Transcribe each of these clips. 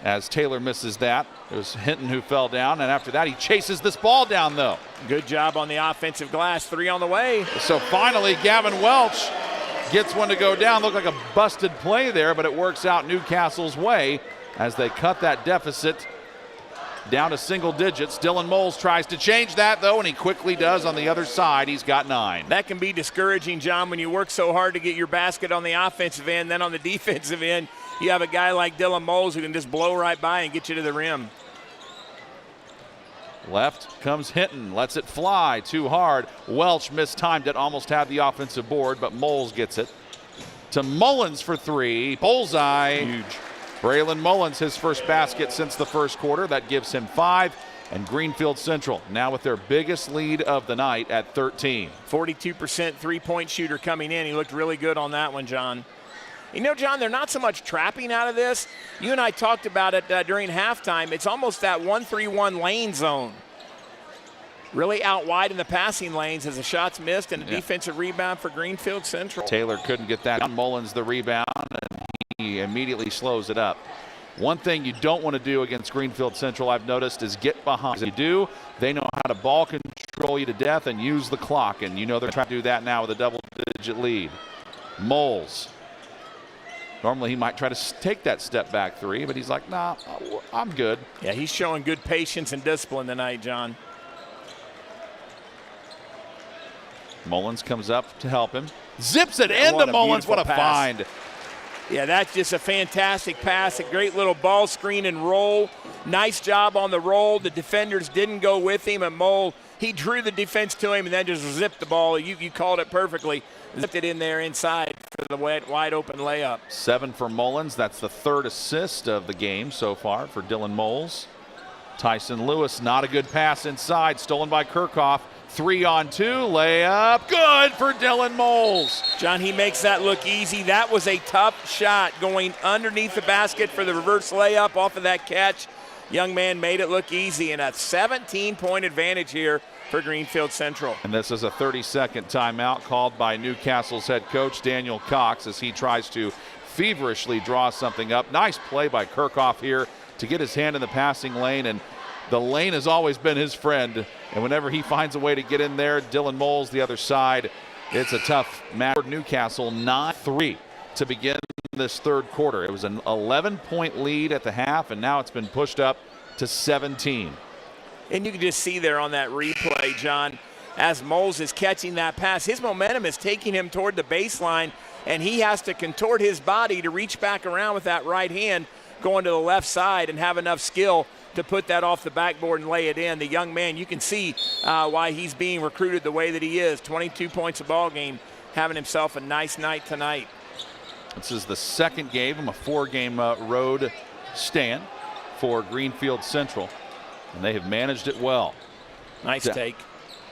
as Taylor misses that. It was Hinton who fell down, and after that he chases this ball down though. Good job on the offensive glass. 3 on the way. So finally Gavin Welch gets one to go down. Looked like a busted play there, but it works out Newcastle's way as they cut that deficit down to single digits. Dylan Moles tries to change that though, and he quickly does on the other side. He's got 9. That can be discouraging, John, when you work so hard to get your basket on the offensive end. Then on the defensive end, you have a guy like Dylan Moles who can just blow right by and get you to the rim. Left comes Hinton, lets it fly too hard. Welch mistimed it, almost had the offensive board, but Moles gets it. To Mullins for 3, bullseye. Huge. Braylon Mullins, his first basket since the first quarter. That gives him 5. And Greenfield Central now with their biggest lead of the night at 13. 42% three-point shooter coming in. He looked really good on that one, John. You know, John, they're not so much trapping out of this. You and I talked about it during halftime. It's almost that 1-3-1 lane zone. Really out wide in the passing lanes as the shot's missed, and a defensive rebound for Greenfield Central. Taylor couldn't get that. Mullins the rebound, and he immediately slows it up. One thing you don't want to do against Greenfield Central, I've noticed, is get behind. If you do, they know how to ball control you to death and use the clock, and you know they're trying to do that now with a double-digit lead. Moles. Normally he might try to take that step back 3, but he's like, nah, I'm good. Yeah, he's showing good patience and discipline tonight, John. Mullins comes up to help him. Zips it into Mullins. What a find. Yeah, that's just a fantastic pass. A great little ball screen and roll. Nice job on the roll. The defenders didn't go with him. And Mole, he drew the defense to him and then just zipped the ball. You called it perfectly. Zipped it in there inside for the wide open layup. 7 for Mullins. That's the 3rd assist of the game so far for Dylan Moles. Tyson Lewis, not a good pass inside. Stolen by Kirchhoff. 3-on-2, layup, good for Dylan Moles. John, he makes that look easy. That was a tough shot going underneath the basket for the reverse layup off of that catch. Young man made it look easy, and a 17-point advantage here for Greenfield Central. And this is a 30-second timeout called by Newcastle's head coach Daniel Cox as he tries to feverishly draw something up. Nice play by Kirchhoff here to get his hand in the passing lane, and the lane has always been his friend, and whenever he finds a way to get in there, Dylan Moles the other side, it's a tough match. Newcastle 9-3 to begin this 3rd quarter. It was an 11-point lead at the half, and now it's been pushed up to 17. And you can just see there on that replay, John, as Moles is catching that pass, his momentum is taking him toward the baseline, and he has to contort his body to reach back around with that right hand going to the left side and have enough skill to put that off the backboard and lay it in. The young man, you can see why he's being recruited the way that he is. 22 points a ball game, having himself a nice night tonight. This is the 2nd game, a 4-game road stand for Greenfield Central, and they have managed it well. Nice take.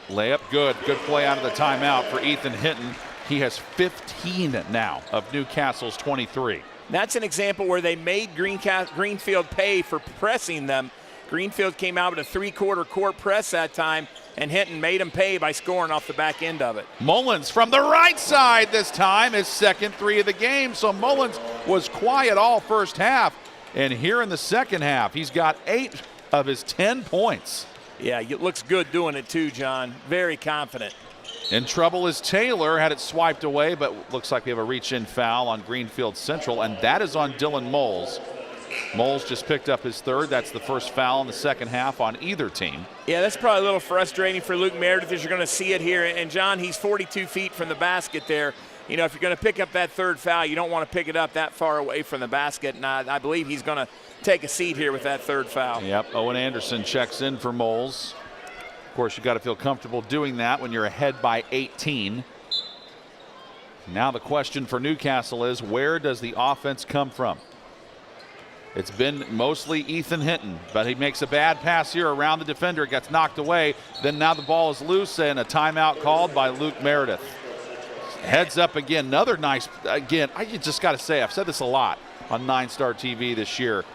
Layup, good. Good play out of the timeout for Ethan Hinton. He has 15 now of Newcastle's 23. That's an example where they made Greenfield pay for pressing them. Greenfield came out with a 3-quarter court press that time, and Hinton made him pay by scoring off the back end of it. Mullins from the right side this time, his 2nd 3 of the game. So Mullins was quiet all first half, and here in the second half, he's got 8 of his 10 points. Yeah, it looks good doing it too, John. Very confident. In trouble is Taylor, had it swiped away, but looks like we have a reach-in foul on Greenfield Central, and that is on Dylan Moles. Moles just picked up his 3rd. That's the first foul in the second half on either team. Yeah, that's probably a little frustrating for Luke Meredith as you're going to see it here. And John, he's 42 feet from the basket there. You know, if you're going to pick up that 3rd foul, you don't want to pick it up that far away from the basket, and I believe he's going to take a seat here with that 3rd foul. Yep, Owen Anderson checks in for Moles. Of course, you've got to feel comfortable doing that when you're ahead by 18. Now the question for Newcastle is, where does the offense come from? It's been mostly Ethan Hinton, but he makes a bad pass here around the defender. It gets knocked away. Then now the ball is loose and a timeout called by Luke Meredith. Heads up again. Another nice, again, I just got to say, I've said this a lot on 9-Star TV this year.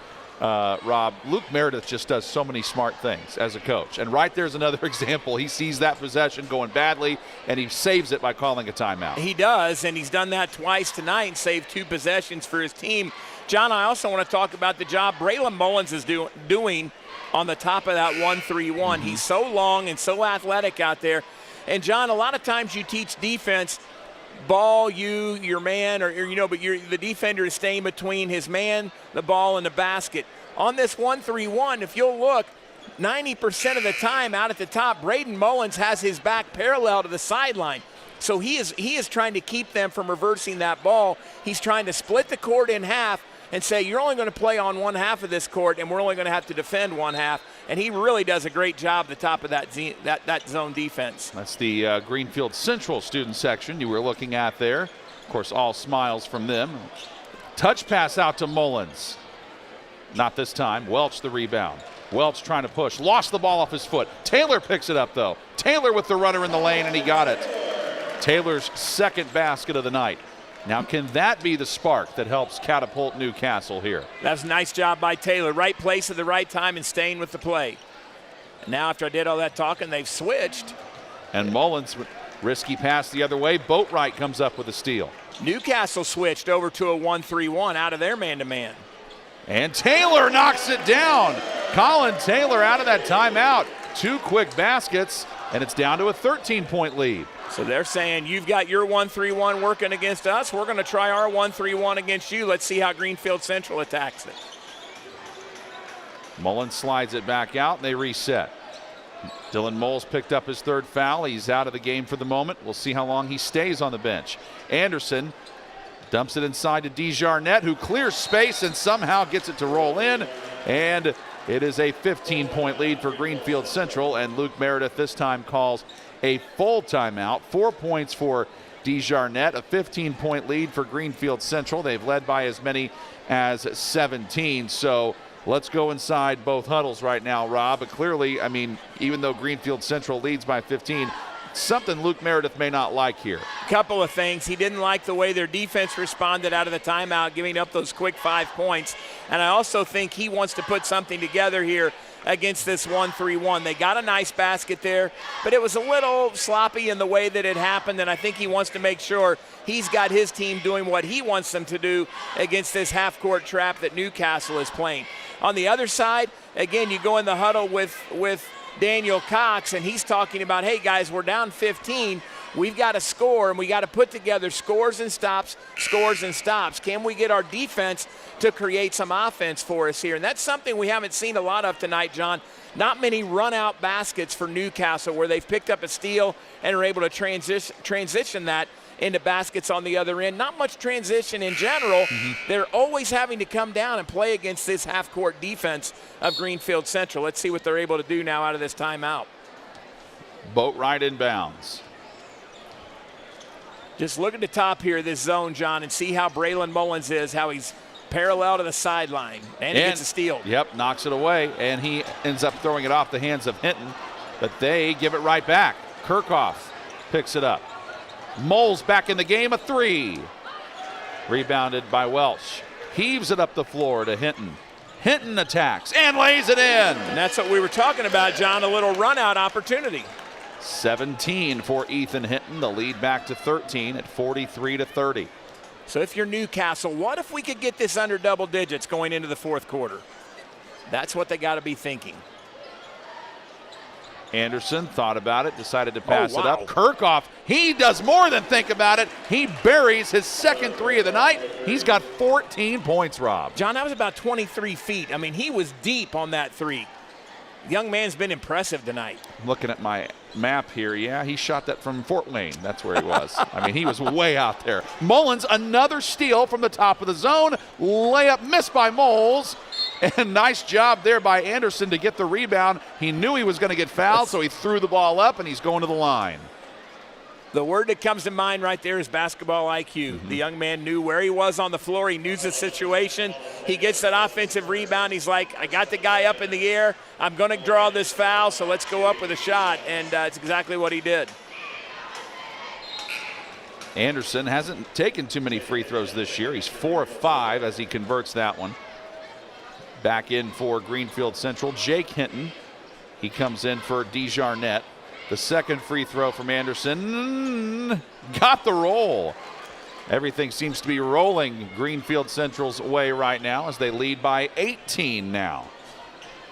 Rob, Luke Meredith just does so many smart things as a coach. And right there's another example. He sees that possession going badly, and he saves it by calling a timeout. He does, and he's done that twice tonight and saved 2 possessions for his team. John, I also want to talk about the job Braylon Mullins is doing on the top of that 1-3-1. He's so long and so athletic out there. And, John, a lot of times you teach defense, ball, your man, but the defender is staying between his man, the ball, and the basket. On this 1-3-1, if you'll look, 90% of the time out at the top, Braylon Mullins has his back parallel to the sideline. So he is trying to keep them from reversing that ball. He's trying to split the court in half and say, you're only going to play on one half of this court, and we're only going to have to defend one half. And he really does a great job at the top of that zone defense. That's the Greenfield Central student section you were looking at there. Of course, all smiles from them. Touch pass out to Mullins. Not this time. Welch the rebound. Welch trying to push. Lost the ball off his foot. Taylor picks it up, though. Taylor with the runner in the lane, and he got it. Taylor's second basket of the night. Now, can that be the spark that helps catapult Newcastle here? That's a nice job by Taylor. Right place at the right time and staying with the play. And now after I did all that talking, they've switched. And Mullins, risky pass the other way. Boatwright comes up with a steal. Newcastle switched over to a 1-3-1 out of their man-to-man. And Taylor knocks it down. Colin Taylor out of that timeout. 2 quick baskets, and it's down to a 13-point lead. So they're saying, you've got your 1-3-1 working against us. We're going to try our 1-3-1 against you. Let's see how Greenfield Central attacks it. Mullins slides it back out, and they reset. Dylan Moles picked up his 3rd foul. He's out of the game for the moment. We'll see how long he stays on the bench. Anderson dumps it inside to Desjarnette, who clears space and somehow gets it to roll in. And it is a 15-point lead for Greenfield Central, and Luke Meredith this time calls a full timeout. 4 points for Desjarnette, a 15-point lead for Greenfield Central. They've led by as many as 17. So let's go inside both huddles right now, Rob. But clearly, I mean, even though Greenfield Central leads by 15, something Luke Meredith may not like here. Couple of things. He didn't like the way their defense responded out of the timeout, giving up those quick 5 points. And I also think he wants to put something together here against this 1-3-1. They got a nice basket there, but it was a little sloppy in the way that it happened, and I think he wants to make sure he's got his team doing what he wants them to do against this half-court trap that Newcastle is playing. On the other side, again, you go in the huddle with Daniel Cox, and he's talking about, hey, guys, we're down 15. We've got to score, and we got to put together scores and stops. Can we get our defense to create some offense for us here? And that's something we haven't seen a lot of tonight, John. Not many run-out baskets for Newcastle where they've picked up a steal and are able to transition that into baskets on the other end. Not much transition in general. They're always having to come down and play against this half-court defense of Greenfield Central. Let's see what they're able to do now out of this timeout. Boatwright inbounds. Just look at the top here of this zone, John, and see how Braylon Mullins is, how he's parallel to the sideline. And he gets a steal. Yep, knocks it away, and he ends up throwing it off the hands of Hinton, but they give it right back. Kirchhoff picks it up. Moles back in the game, a 3. Rebounded by Welch. Heaves it up the floor to Hinton. Hinton attacks and lays it in. And that's what we were talking about, John, a little run-out opportunity. 17 for Ethan Hinton, the lead back to 13 at 43-30. So if you're Newcastle, what if we could get this under double digits going into the 4th quarter? That's what they got to be thinking. Anderson thought about it, decided to pass it up. Wow. Kirchhoff, he does more than think about it. He buries his second 3 of the night. He's got 14 points, Rob. John, that was about 23 feet. I mean, he was deep on that 3. The young man's been impressive tonight. Looking at my map here, yeah, he shot that from Fort Wayne. That's where he was. I mean, he was way out there. Mullins, another steal from the top of the zone. Layup missed by Moles. And nice job there by Anderson to get the rebound. He knew he was going to get fouled, so he threw the ball up, and he's going to the line. The word that comes to mind right there is basketball IQ. The young man knew where he was on the floor. He knew the situation. He gets that offensive rebound. He's like, I got the guy up in the air. I'm going to draw this foul, so let's go up with a shot. And it's exactly what he did. Anderson hasn't taken too many free throws this year. He's 4 of 5 as he converts that one. Back in for Greenfield Central, Jake Hinton. He comes in for Desjarnette. The second free throw from Anderson got the roll. Everything seems to be rolling Greenfield Central's way right now as they lead by 18 now.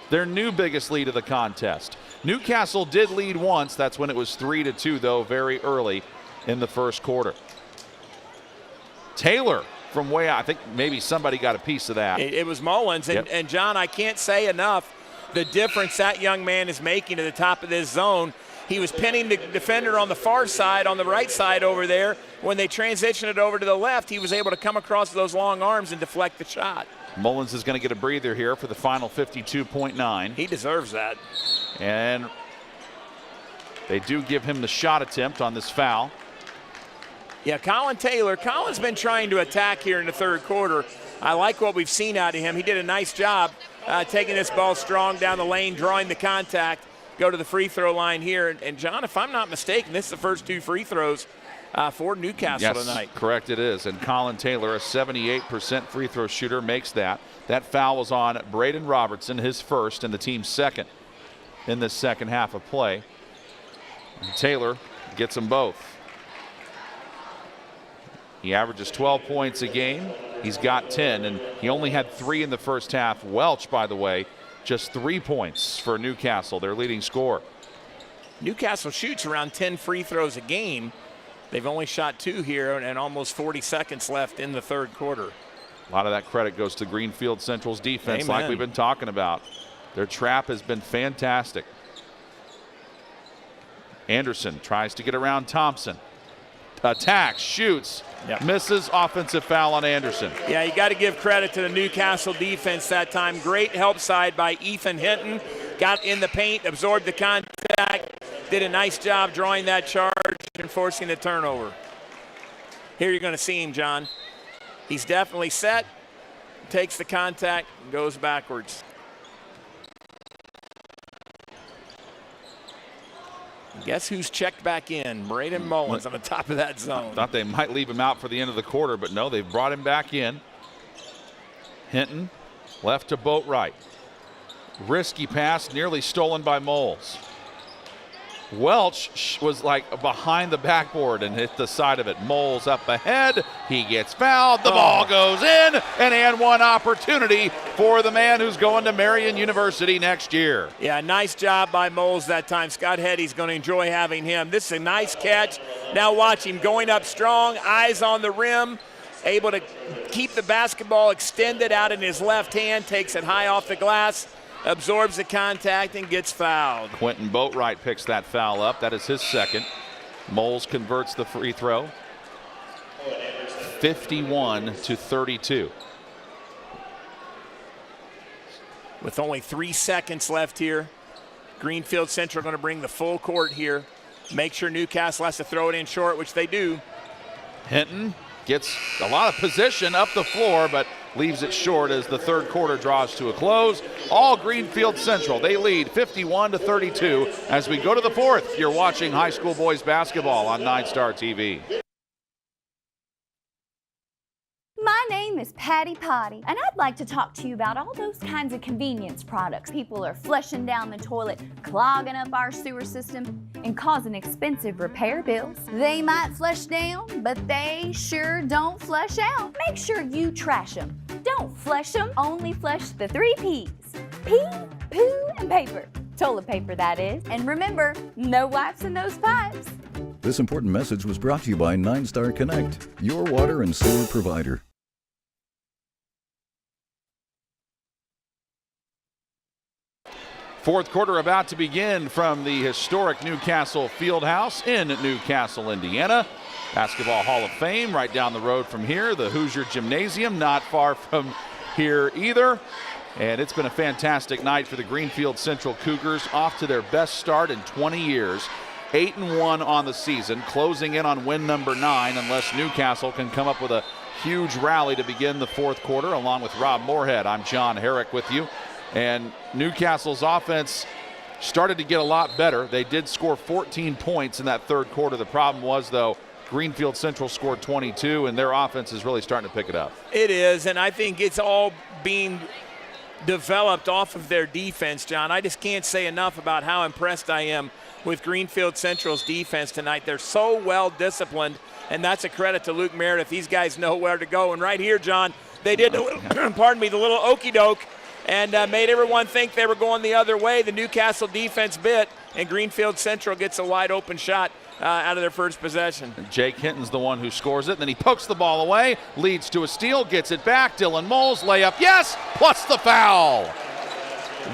Their new biggest lead of the contest. Newcastle did lead once. That's when it was 3-2, though, very early in the first quarter. Taylor from way out. I think maybe somebody got a piece of that. It was Mullins. And John, I can't say enough the difference that young man is making at the top of this zone. He was pinning the defender on the far side, on the right side over there. When they transitioned it over to the left, he was able to come across those long arms and deflect the shot. Mullins is going to get a breather here for the final 52.9. He deserves that. And they do give him the shot attempt on this foul. Yeah, Colin Taylor. Colin's been trying to attack here in the third quarter. I like what we've seen out of him. He did a nice job taking this ball strong down the lane, drawing the contact, go to the free throw line here. And John, if I'm not mistaken, this is the first 2 free throws for Newcastle tonight. Correct it is. And Colin Taylor, a 78% free throw shooter, makes that. That foul was on Braden Robertson, his first and the team's second in this second half of play. And Taylor gets them both. He averages 12 points a game. He's got 10, and he only had 3 in the first half. Welch, by the way, just 3 points for Newcastle, their leading scorer. Newcastle shoots around 10 free throws a game. They've only shot 2 here and almost 40 seconds left in the third quarter. A lot of that credit goes to Greenfield Central's defense. Amen. Like we've been talking about. Their trap has been fantastic. Anderson tries to get around Thompson. Attacks, shoots, misses, offensive foul on Anderson. Yeah, you got to give credit to the Newcastle defense that time. Great help side by Ethan Hinton. Got in the paint, absorbed the contact, did a nice job drawing that charge and forcing the turnover. Here you're going to see him, John. He's definitely set, takes the contact, and goes backwards. Guess who's checked back in? Braden Mullins on the top of that zone. Thought they might leave him out for the end of the quarter, but no, they've brought him back in. Hinton left to Boatwright. Risky pass, nearly stolen by Moles. Welch was like behind the backboard and hit the side of it. Moles up ahead. He gets fouled. The ball goes in. And one opportunity for the man who's going to Marion University next year. Yeah, nice job by Moles that time. Scott Hetty's going to enjoy having him. This is a nice catch. Now watch him going up strong, eyes on the rim, able to keep the basketball extended out in his left hand, takes it high off the glass, absorbs the contact, and gets fouled. Quentin Boatwright picks that foul up. That is his second. Moles converts the free throw. 51-32. With only 3 seconds left here, Greenfield Central going to bring the full court here. Make sure Newcastle has to throw it in short, which they do. Hinton gets a lot of position up the floor, but leaves it short as the third quarter draws to a close. All Greenfield Central. They lead 51-32 as we go to the fourth. You're watching high school boys basketball on 9-Star TV. My name is Patty Potty, and I'd like to talk to you about all those kinds of convenience products. People are flushing down the toilet, clogging up our sewer system, and causing expensive repair bills. They might flush down, but they sure don't flush out. Make sure you trash them. Don't flush them, only flush the 3 P's. Pee, poo, and paper. Toilet paper, that is. And remember, no wipes in those pipes. This important message was brought to you by 9-Star Connect, your water and sewer provider. Fourth quarter about to begin from the historic Newcastle Fieldhouse in Newcastle, Indiana. Basketball Hall of Fame right down the road from here. The Hoosier Gymnasium not far from here either. And it's been a fantastic night for the Greenfield Central Cougars, off to their best start in 20 years. 8-1 on the season, closing in on win number 9 unless Newcastle can come up with a huge rally to begin the fourth quarter. Along with Rob Moorhead, I'm John Herrick with you. And Newcastle's offense started to get a lot better. They did score 14 points in that third quarter. The problem was, though, Greenfield Central scored 22, and their offense is really starting to pick it up. It is, and I think it's all being developed off of their defense, John. I just can't say enough about how impressed I am with Greenfield Central's defense tonight. They're so well disciplined, and that's a credit to Luke Meredith. These guys know where to go. And right here, John, they did, pardon me, the little okey-doke and made everyone think they were going the other way. The Newcastle defense bit, and Greenfield Central gets a wide open shot out of their first possession. Jake Hinton's the one who scores it, and then he pokes the ball away, leads to a steal, gets it back. Dylan Moles, layup, yes, plus the foul.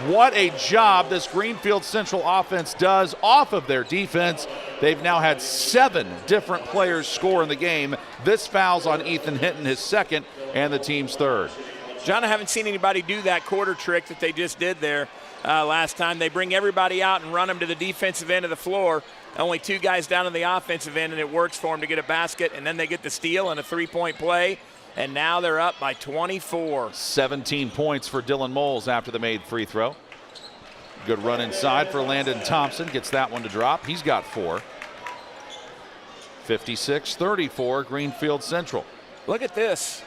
What a job this Greenfield Central offense does off of their defense. They've now had 7 different players score in the game. This foul's on Ethan Hinton, his second, and the team's third. John, I haven't seen anybody do that quarter trick that they just did there last time. They bring everybody out and run them to the defensive end of the floor. Only 2 guys down on the offensive end, and it works for them to get a basket, and then they get the steal and a 3-point play, and now they're up by 24. 17 points for Dylan Moles after the made free throw. Good run inside for Landon Thompson. Gets that one to drop. He's got 4. 56-34, Greenfield Central. Look at this.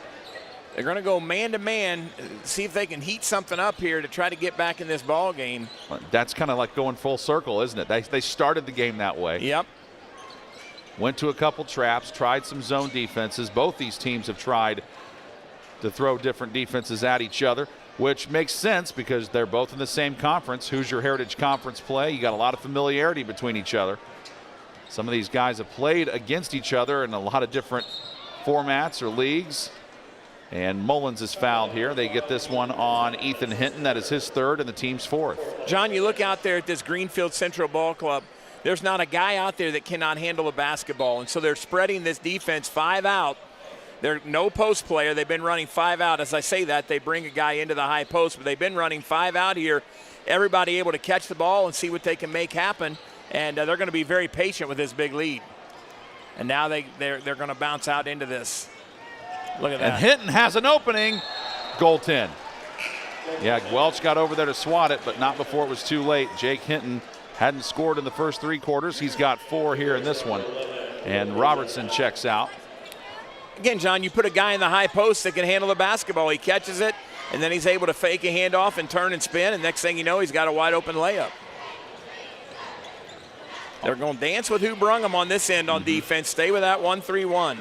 They're going to go man-to-man, see if they can heat something up here to try to get back in this ball game. That's kind of like going full circle, isn't it? They started the game that way. Yep. Went to a couple traps, tried some zone defenses. Both these teams have tried to throw different defenses at each other, which makes sense because they're both in the same conference. Hoosier Heritage Conference play. You got a lot of familiarity between each other. Some of these guys have played against each other in a lot of different formats or leagues. And Mullins is fouled here. They get this one on Ethan Hinton. That is his third and the team's fourth. John, you look out there at this Greenfield Central Ball Club. There's not a guy out there that cannot handle a basketball. And so they're spreading this defense 5 out. They're no post player. They've been running 5 out. As I say that, they bring a guy into the high post, but they've been running 5 out here. Everybody able to catch the ball and see what they can make happen. And they're going to be very patient with this big lead. And now they're going to bounce out into this. Look at that. And Hinton has an opening. Goaltend. Yeah, Welch got over there to swat it, but not before it was too late. Jake Hinton hadn't scored in the first 3 quarters. He's got 4 here in this one. And Robertson checks out. Again, John, you put a guy in the high post that can handle the basketball. He catches it, and then he's able to fake a handoff and turn and spin, and next thing you know, he's got a wide open layup. They're going to dance with who brung them on this end on defense. Stay with that 1-3-1.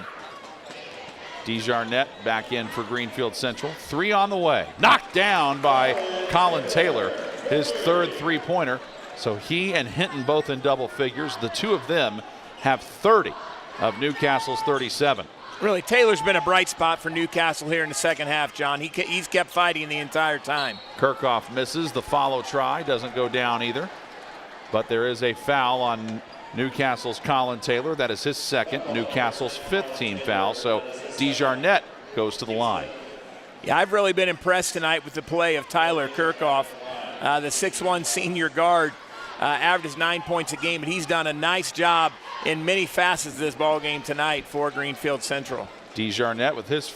Desjarnette back in for Greenfield Central. 3 on the way. Knocked down by Colin Taylor, his third 3-pointer. So he and Hinton both in double figures. The 2 of them have 30 of Newcastle's 37. Really, Taylor's been a bright spot for Newcastle here in the second half, John. He's kept fighting the entire time. Kirchhoff misses the follow try. Doesn't go down either. But there is a foul on Newcastle's Colin Taylor. That is his second, Newcastle's 5th team foul. So Desjarnette goes to the line. Yeah, I've really been impressed tonight with the play of Tyler Kirchhoff. The 6'1 senior guard averages 9 points a game, but he's done a nice job in many facets of this ball game tonight for Greenfield Central. Desjarnette with his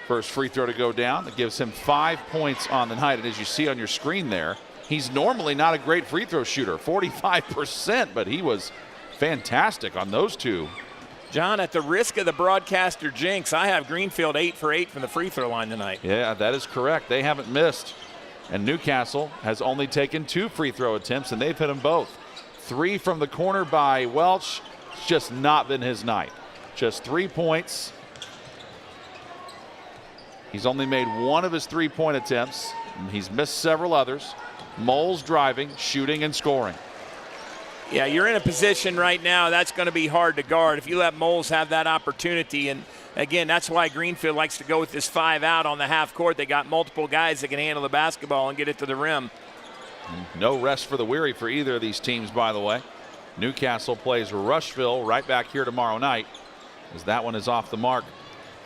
first free throw to go down. That gives him 5 points on the night. And as you see on your screen there, he's normally not a great free throw shooter, 45%, but he was fantastic on those 2. John, at the risk of the broadcaster jinx, I have Greenfield 8 for 8 from the free throw line tonight. Yeah, that is correct. They haven't missed. And Newcastle has only taken 2 free throw attempts, and they've hit them both. 3 from the corner by Welch. It's just not been his night. Just 3 points. He's only made 1 of his 3-point attempts, and he's missed several others. Moles driving, shooting, and scoring. Yeah, you're in a position right now that's going to be hard to guard if you let Moles have that opportunity. And again, that's why Greenfield likes to go with this 5 out on the half court. They got multiple guys that can handle the basketball and get it to the rim. No rest for the weary for either of these teams, by the way. Newcastle plays Rushville right back here tomorrow night, as that one is off the mark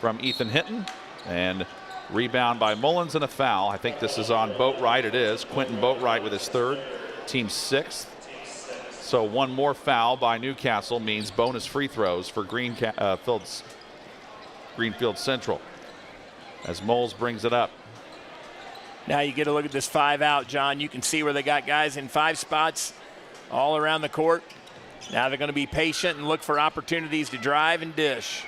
from Ethan Hinton. And rebound by Mullins and a foul. I think this is on Boatwright. It is. Quentin Boatwright with his 3rd, team 6th. So 1 more foul by Newcastle means bonus free throws for Greenfield Central as Moles brings it up. Now you get a look at this 5 out, John. You can see where they got guys in 5 spots all around the court. Now they're going to be patient and look for opportunities to drive and dish.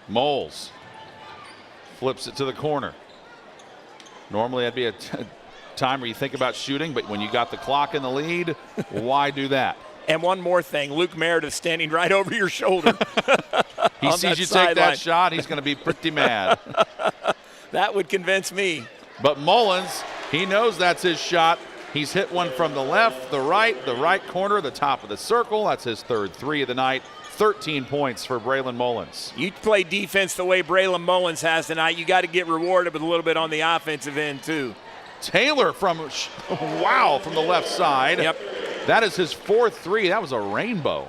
Moles Flips it to the corner. Normally that'd be a time where you think about shooting, but when you got the clock in the lead, why do that? And one more thing, Luke Meredith standing right over your shoulder. He sees you take that shot, he's going to be pretty mad. That would convince me. But Mullins, he knows that's his shot. He's hit one from the left, the right corner, the top of the circle. That's his third three of the night. 13 points for Braylon Mullins. You play defense the way Braylon Mullins has tonight, you got to get rewarded with a little bit on the offensive end too. Taylor from the left side. Yep. That is his fourth three. That was a rainbow.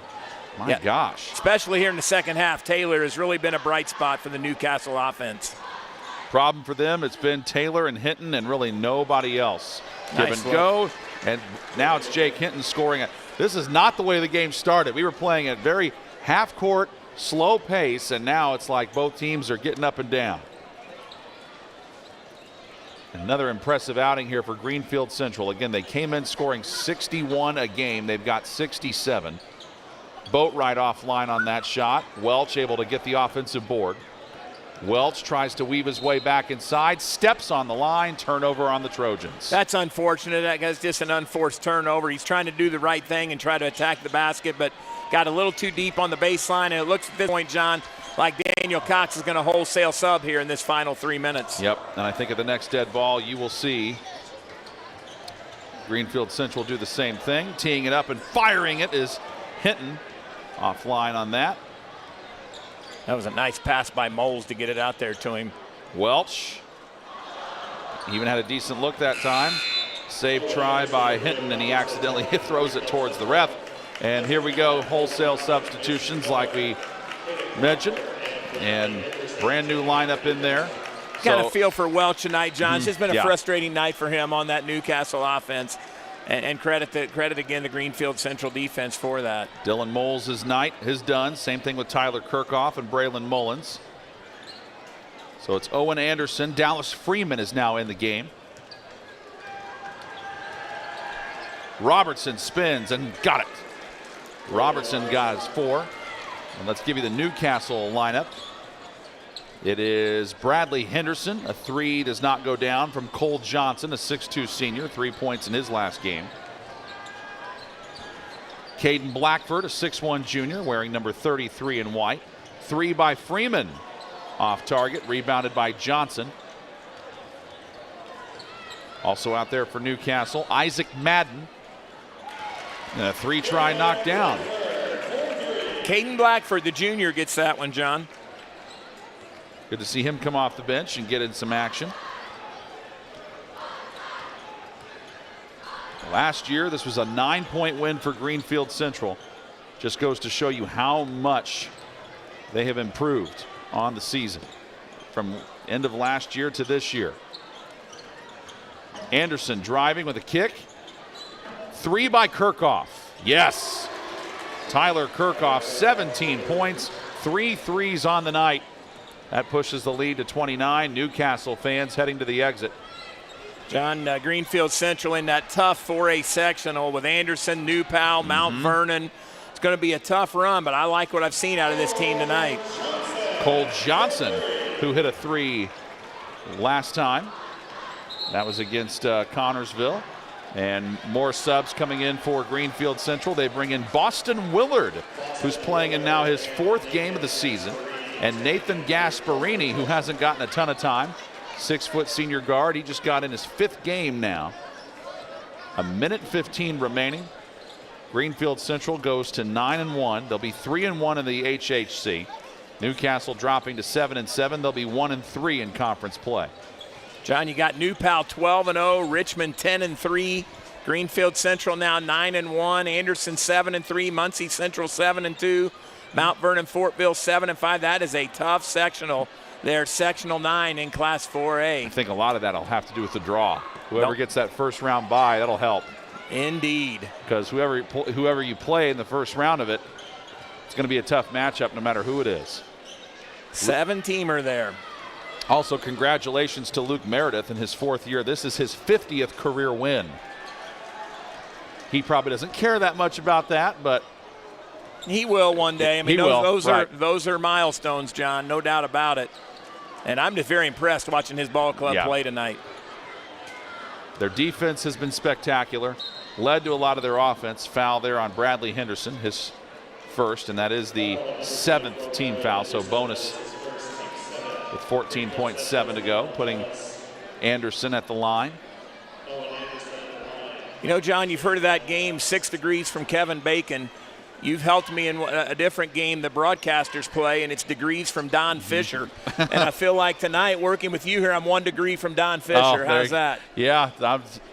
My gosh. Especially here in the second half, Taylor has really been a bright spot for the Newcastle offense. Problem for them, it's been Taylor and Hinton and really nobody else. Nice Give and go, and now it's Jake Hinton scoring it. This is not the way the game started. We were playing at very half-court, slow pace, and now it's like both teams are getting up and down. Another impressive outing here for Greenfield Central. Again, they came in scoring 61 a game. They've got 67. Boatwright offline on that shot. Welch able to get the offensive board. Welch tries to weave his way back inside, steps on the line, turnover on the Trojans. That's unfortunate. That guy's just an unforced turnover. He's trying to do the right thing and try to attack the basket, but got a little too deep on the baseline, and it looks at this point, John, like Daniel Cox is going to wholesale sub here in this final 3 minutes. Yep, and I think at the next dead ball, you will see Greenfield Central do the same thing. Teeing it up and firing it is Hinton. Offline on that. That was a nice pass by Moles to get it out there to him. Welch even had a decent look that time. Save try by Hinton, and he accidentally throws it towards the ref. And here we go, wholesale substitutions like we mentioned, and brand new lineup in there. Kind of feel for Welch tonight, John. It's just been a frustrating night for him on that Newcastle offense. And credit again the Greenfield Central defense for that. Dylan Moles' night is done. Same thing with Tyler Kirkhoff and Braylon Mullins. So it's Owen Anderson. Dallas Freeman is now in the game. Robertson spins and got it. Robertson got his 4. And let's give you the Newcastle lineup. It is Bradley Henderson. A 3 does not go down from Cole Johnson, a 6'2 senior, 3 points in his last game. Caden Blackford, a 6'1 junior, wearing number 33 in white. 3 by Freeman. Off target, rebounded by Johnson. Also out there for Newcastle, Isaac Madden. And a 3 try knocked down. Caden Blackford, the junior, gets that one, John. Good to see him come off the bench and get in some action. Last year, this was a 9-point win for Greenfield Central. Just goes to show you how much they have improved on the season from end of last year to this year. Anderson driving with a kick. 3 by Kirkhoff. Yes. Tyler Kirkhoff, 17 points, 3 threes on the night. That pushes the lead to 29. Newcastle fans heading to the exit. John, Greenfield Central in that tough 4A sectional with Anderson, New Pal, Mount Vernon. It's going to be a tough run, but I like what I've seen out of this team tonight. Cole Johnson, who hit a 3 last time. That was against Connorsville. And more subs coming in for Greenfield Central. They bring in Boston Willard, who's playing in now his 4th game of the season. And Nathan Gasparini, who hasn't gotten a ton of time. 6-foot senior guard. He just got in his 5th game now. 1:15 remaining. Greenfield Central goes to 9-1. They'll be 3-1 in the IHSAA. Newcastle dropping to 7-7. They'll be 1-3 in conference play. John, you got New Pal 12-0, Richmond 10-3, Greenfield Central now 9-1, Anderson 7-3, Muncie Central 7-2, Mount Vernon Fortville 7-5. That is a tough sectional. They're sectional 9 in Class 4A. I think a lot of that will have to do with the draw. Whoever gets that first round bye, that'll help. Indeed. Because whoever you play in the first round of it, it's going to be a tough matchup no matter who it is. 7-teamer there. Also, congratulations to Luke Meredith in his 4th year. This is his 50th career win. He probably doesn't care that much about that, but he will one day. I mean, those are milestones, John, no doubt about it. And I'm just very impressed watching his ball club play tonight. Their defense has been spectacular, led to a lot of their offense. Foul there on Bradley Henderson, his first, and that is the 7th team foul, so bonus with 14.7 to go, putting Anderson at the line. You know, John, you've heard of that game, 6 degrees from Kevin Bacon. You've helped me in a different game the broadcasters play, and it's degrees from Don Fisher. And I feel like tonight, working with you here, I'm 1 degree from Don Fisher. How's that? Yeah,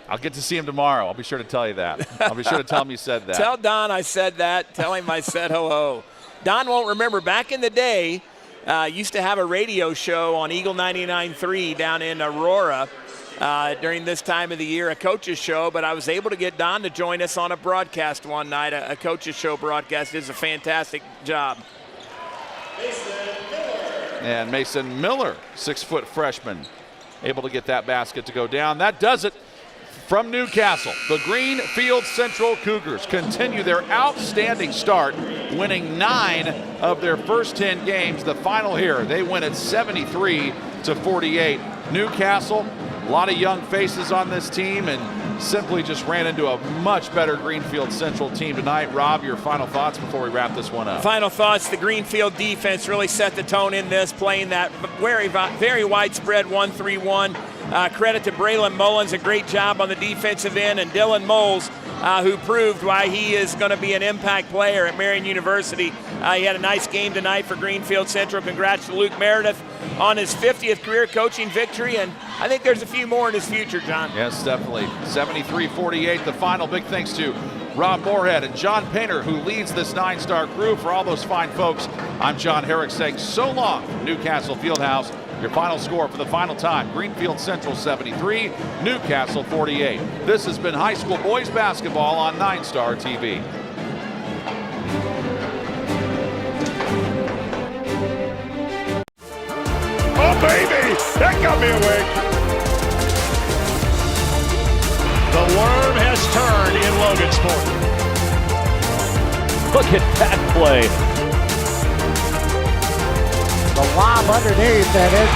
I'll get to see him tomorrow. I'll be sure to tell you that. I'll be sure to tell him you said that. Tell Don I said that. Tell him I said hello. Don won't remember. Back in the day, used to have a radio show on Eagle 99.3 down in Aurora. During this time of the year, a coach's show, but I was able to get Don to join us on a broadcast one night, a coach's show broadcast. It is a fantastic job. And Mason Miller, 6-foot freshman, able to get that basket to go down. That does it from Newcastle. The Greenfield Central Cougars continue their outstanding start, winning 9 of their first 10 games. The final here, they win at 73-48. Newcastle, a lot of young faces on this team, and simply just ran into a much better Greenfield Central team tonight. Rob, your final thoughts before we wrap this one up? Final thoughts, the Greenfield defense really set the tone in this, playing that very widespread 1-3-1. Credit to Braylon Mullins, a great job on the defensive end, and Dylan Moles, who proved why he is going to be an impact player at Marion University. He had a nice game tonight for Greenfield Central. Congrats to Luke Meredith on his 50th career coaching victory, and I think there's a few more in his future, John. Yes, definitely. 73-48, the final. Big thanks to Rob Moorhead and John Painter, who leads this 9-star crew. For all those fine folks, I'm John Herrick saying so long from Newcastle Fieldhouse. Your final score for the final time, Greenfield Central 73, Newcastle 48. This has been high school boys basketball on 9-Star TV. Oh, baby! That got me awake! The worm has turned in Logansport. Look at that play. The lob underneath, and